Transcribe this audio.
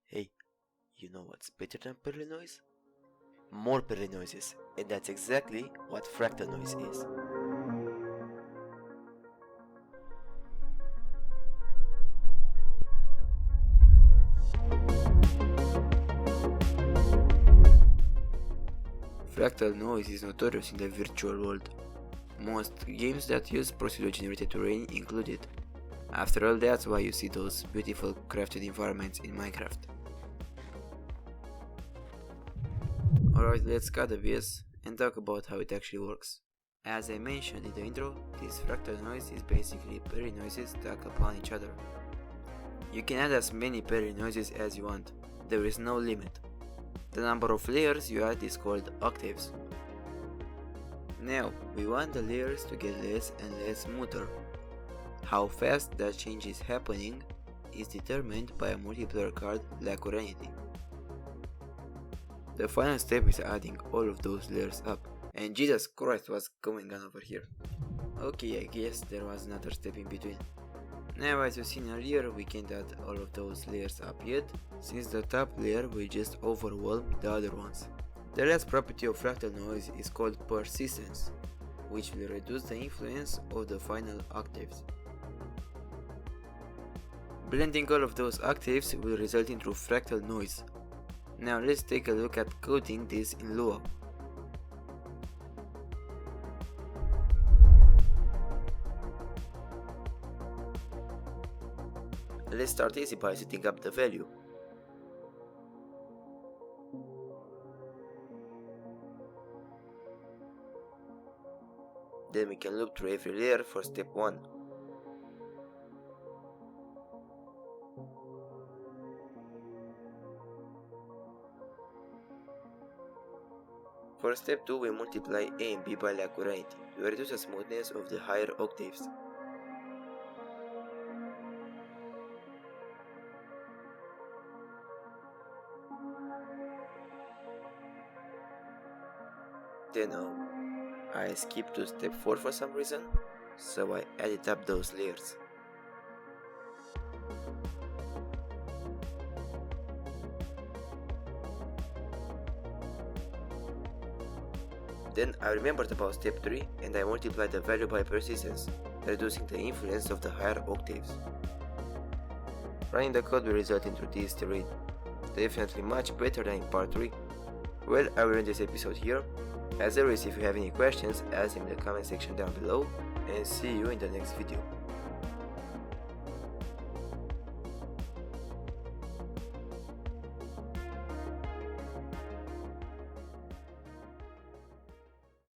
Hey, you know what's better than Perry noise? More Perry noises, and that's exactly what fractal noise is. Fractal noise is notorious in the virtual world. Most games that use procedurally generated terrain include it. After all, that's why you see those beautiful crafted environments in Minecraft. Alright, let's cut the BS and talk about how it actually works. As I mentioned in the intro, this fractal noise is basically Perry noises stacked upon each other. You can add as many Perry noises as you want, there is no limit. The number of layers you add is called octaves. Now, we want the layers to get less and less smoother. How fast that change is happening is determined by a multiplier called Lacuranity. The final step is adding all of those layers up. And Jesus Christ, what's going on over here? Okay, I guess there was another step in between. Now, as you've seen earlier, we can't add all of those layers up yet, since the top layer will just overwhelm the other ones. The last property of fractal noise is called persistence, which will reduce the influence of the final octaves. Blending all of those octaves will result in true fractal noise. Now let's take a look at coding this in Lua. Let's start easy by setting up the value. Then we can loop through every layer for step 1. For step 2, we multiply A and B by Lacuranity to reduce the smoothness of the higher octaves. Then I skipped to step 4 for some reason, so I added up those layers. Then I remembered about step 3 and I multiplied the value by persistence, reducing the influence of the higher octaves. Running the code will result into this terrain, definitely much better than in part 3. Well, I will end this episode here. As always, if you have any questions, ask them in the comment section down below, and see you in the next video.